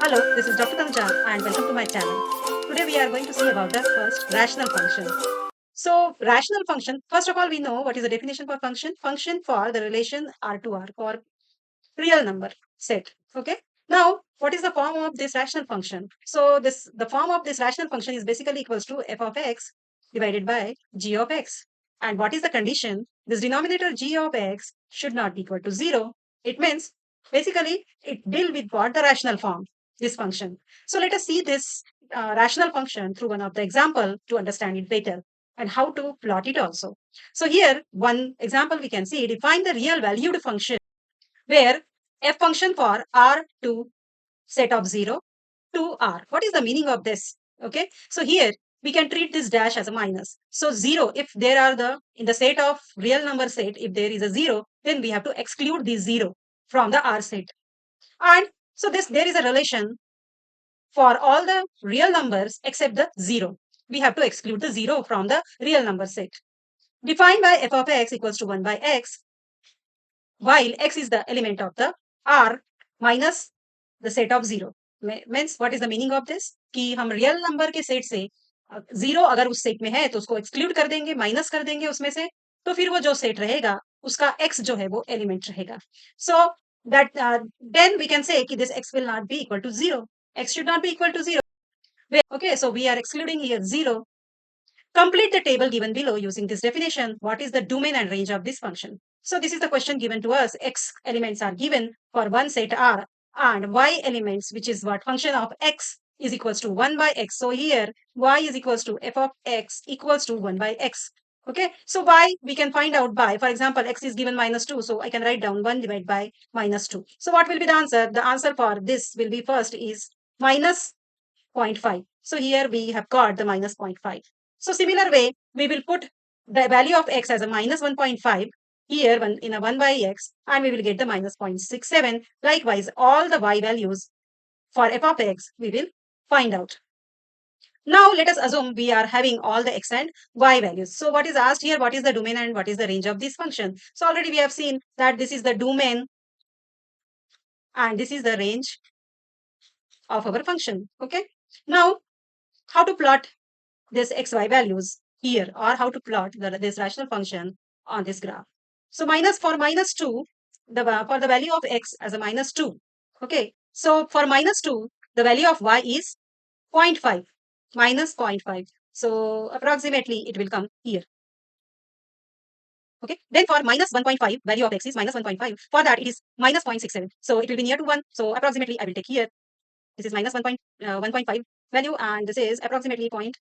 Hello, this is Dr. Tanuja and welcome to my channel. Today we are going to see about the first rational function. So rational function, first of all we know what is the definition for function. Function for the relation R to R for real number set. Okay. Now what is the form of this rational function? So the form of this rational function is basically equals to f of x divided by g of x. And what is the condition? This denominator g of x should not be equal to 0. It means basically it deal with what the rational form, this function. So let us see this rational function through one of the example to understand it better and how to plot it also. So here one example we can see, define the real valued function where f function for R to set of 0 to R. What is the meaning of this? Okay, so here we can treat this dash as a minus. So 0, if there are in the set of real number set, if there is a 0, then we have to exclude this 0 from the R set. And so there is a relation for all the real numbers except the 0. We have to exclude the 0 from the real number set. Defined by f of x equals to 1 by x, while x is the element of the R minus the set of 0. Means what is the meaning of this? कि हम real number के set से 0 अगर उस set में है तो उसको exclude कर देंगे, minus कर देंगे उसमें से, तो फिर वो जो set रहेगा उसका x जो है वो element रहेगा. So that then we can say कि this x will not be equal to 0. X should not be equal to 0. Okay, so we are excluding here 0. Complete the table given below using this definition. What is the domain and range of this function? So this is the question given to us. X elements are given for one set R and Y elements, which is what function of X is equals to 1 by X. So here Y is equals to f of X equals to 1 by X. Okay, so Y we can find out by, for example, X is given minus 2. So I can write down 1 divided by minus 2. So what will be the answer? The answer for this will be first is minus 0.5. So here we have got the minus 0.5. So similar way, we will put the value of x as a minus 1.5 here in a 1 by x and we will get the minus 0.67. Likewise, all the y values for f of x we will find out. Now let us assume we are having all the x and y values. So what is asked here, what is the domain and what is the range of this function? So already we have seen that this is the domain and this is the range of our function. Okay. Now how to plot this xy values here or how to plot this rational function on this graph. So for minus 2, for the value of x as a minus 2. Okay. So for minus 2, the value of y is 0.5, minus 0.5. So approximately it will come here. Okay. Then for minus 1.5, value of x is minus 1.5. For that it is minus 0.67. So it will be near to 1. So approximately I will take here. This is minus 1.5 value and this is approximately point.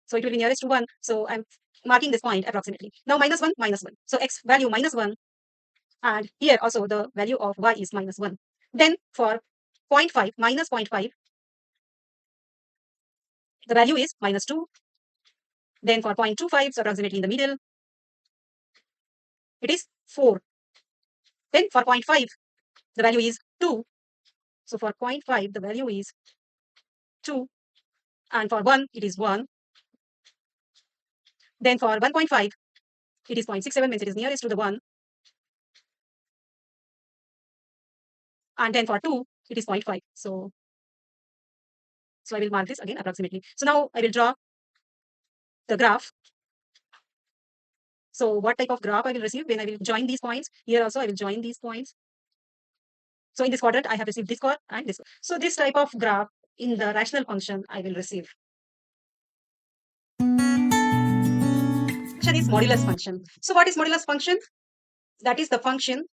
So it will be nearest to 1. So I'm marking this point approximately. Now minus 1, minus 1. So x value minus 1 and here also the value of y is minus 1. Then for 0.5, minus 0.5, the value is minus 2. Then for 0.25, so approximately in the middle, it is 4. Then for 0.5, the value is 2. So for 0.5, the value is 2. And for 1, it is 1. Then for 1.5, it is 0.67, means it is nearest to the 1. And then for 2, it is 0.5. So I will mark this again approximately. So now I will draw the graph. So what type of graph I will receive when I will join these points? Here also I will join these points. So in this quadrant, I have received this score and this. So this type of graph in the rational function I will receive. Function is modulus function. So what is modulus function? That is the function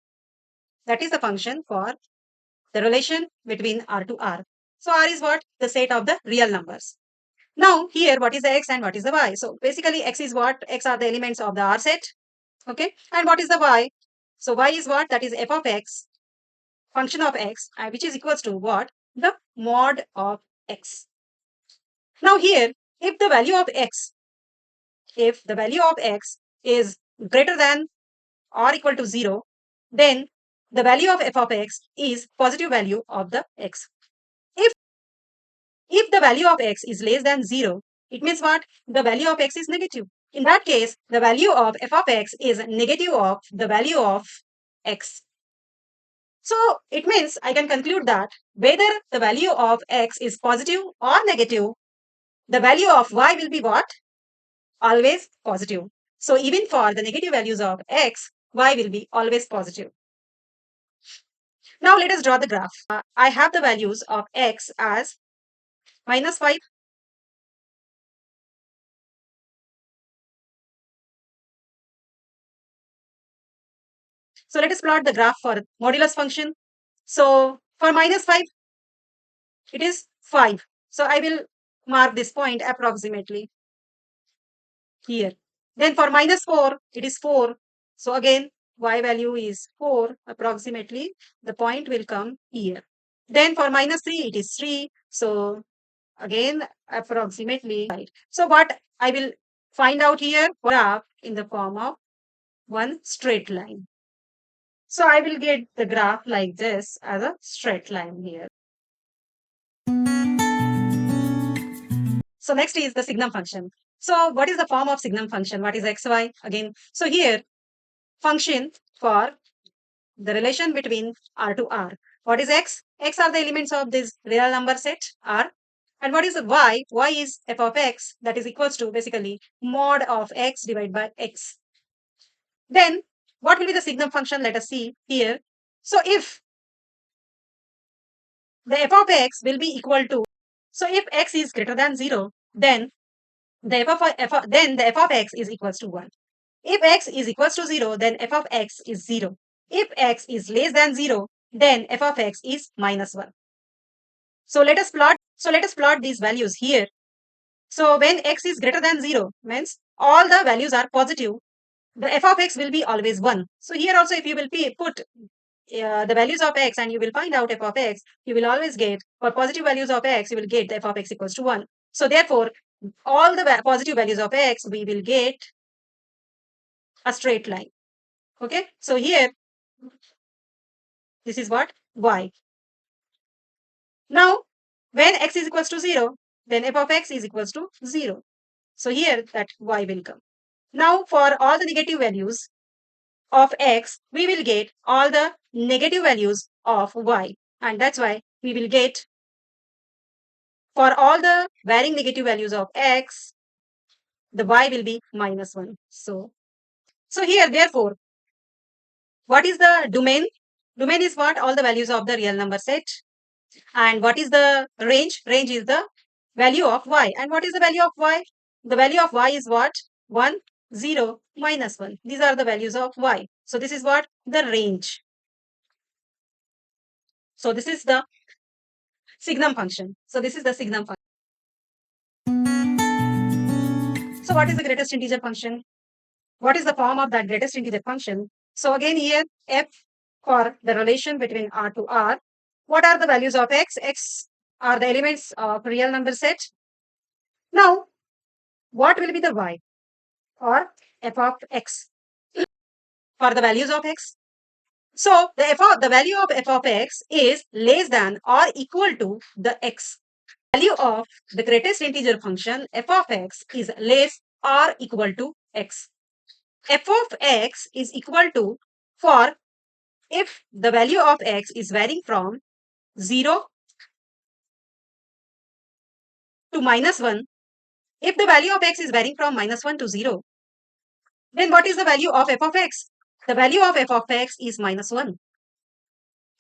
for the relation between R to R. So R is what? The set of the real numbers. Now here what is the x and what is the y? So basically x is what? X are the elements of the R set. Okay. And what is the y? So y is what? That is f of x, function of x, which is equals to what? The mod of x. Now here, if the value of x is greater than or equal to 0, then the value of f of x is positive value of the x. If the value of x is less than 0, it means what? The value of x is negative. In that case, the value of f of x is negative of the value of x. So it means I can conclude that whether the value of x is positive or negative, the value of y will be what? Always positive. So even for the negative values of x, y will be always positive. Now let us draw the graph. I have the values of x as -5. So let us plot the graph for modulus function. So for -5, it is 5. So I will mark this point approximately here. Then for -4, it is 4. So again, y value is 4 approximately. The point will come here. Then for -3, it is 3. So again, approximately. So what I will find out here, graph in the form of one straight line. So I will get the graph like this as a straight line here. So next is the Signum function. So what is the form of Signum function? What is xy? Again, so here function for the relation between R to R. What is x? X are the elements of this real number set R. And what is the y? Y is f of x, that is equals to basically mod of x divided by x. Then what will be the Signum function? Let us see here. So if the f of x will be equal to, so if x is greater than 0, then the then the f of x is equals to 1. If x is equals to 0, then f of x is 0. If x is less than 0, then f of x is -1. So let us plot these values here. So when x is greater than 0 means all the values are positive, the f of x will be always 1. So here also if you will put the values of x and you will find out f of x, you will always get, for positive values of x, you will get the f of x equals to 1. So therefore, all the positive values of x, we will get a straight line. Okay. So here, this is what? Y. Now, when x is equals to 0, then f of x is equals to 0. So here that y will come. Now, for all the negative values of x, we will get all the negative values of y. And that's why we will get, for all the varying negative values of x, the y will be -1. So here, therefore, what is the domain? Domain is what? All the values of the real number set. And what is the range? Range is the value of y. And what is the value of y? The value of y is what? 1, 0, -1. These are the values of y. So this is what? The range. So this is the Signum function. So this is the Signum function. So what is the greatest integer function? What is the form of that greatest integer function? So again here, f for the relation between R to R. What are the values of x? X are the elements of real number set. Now, what will be the y or f of x for the values of x? So the value of f of x is less than or equal to the x. Value of the greatest integer function f of x is less or equal to x. F of x is equal to, for if the value of x is varying from 0 to -1, if the value of x is varying from -1 to 0, then what is the value of f of x? The value of f of x is -1.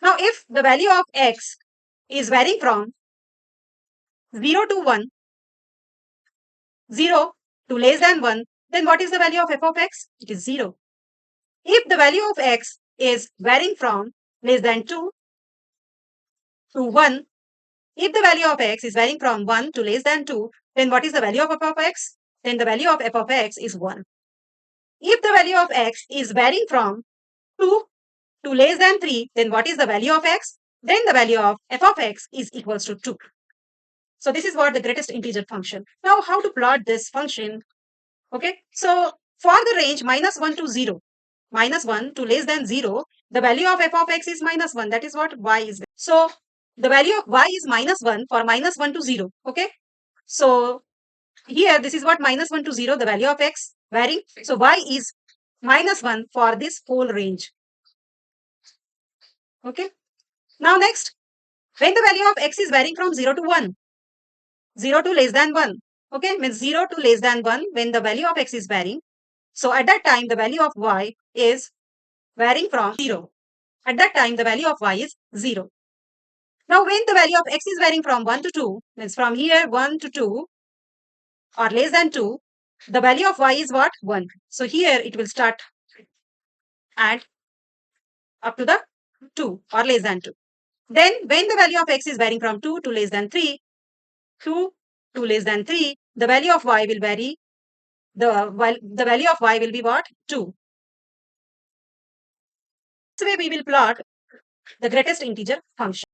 Now, if the value of x is varying from 0 to 1, 0 to less than 1, then what is the value of f of x? It is 0. If the value of x is varying from less than 2 to 1, if the value of x is varying from 1 to less than 2, then what is the value of f of x? Then the value of f of x is 1. If the value of x is varying from 2 to less than 3, then what is the value of x? Then the value of f of x is equals to 2. So this is what the greatest integer function. Now how to plot this function? Okay, so for the range -1 to 0, -1 to less than 0, the value of f of x is -1. That is what y is. So the value of y is -1 for -1 to 0. Okay, so here this is what -1 to 0, the value of x varying. So y is -1 for this whole range. Okay. Now next, when the value of x is varying from 0 to 1, 0 to less than 1. Okay, means 0 to less than 1 when the value of x is varying. So at that time, the value of y is varying from 0. At that time, the value of y is 0. Now, when the value of x is varying from 1 to 2, means from here 1 to 2 or less than 2, the value of y is what? 1. So here it will start at up to the 2 or less than 2. Then when the value of x is varying from 2 to less than 3, 2 to less than 3, the value of y will vary. The value of y will be what? 2. This way we will plot the greatest integer function.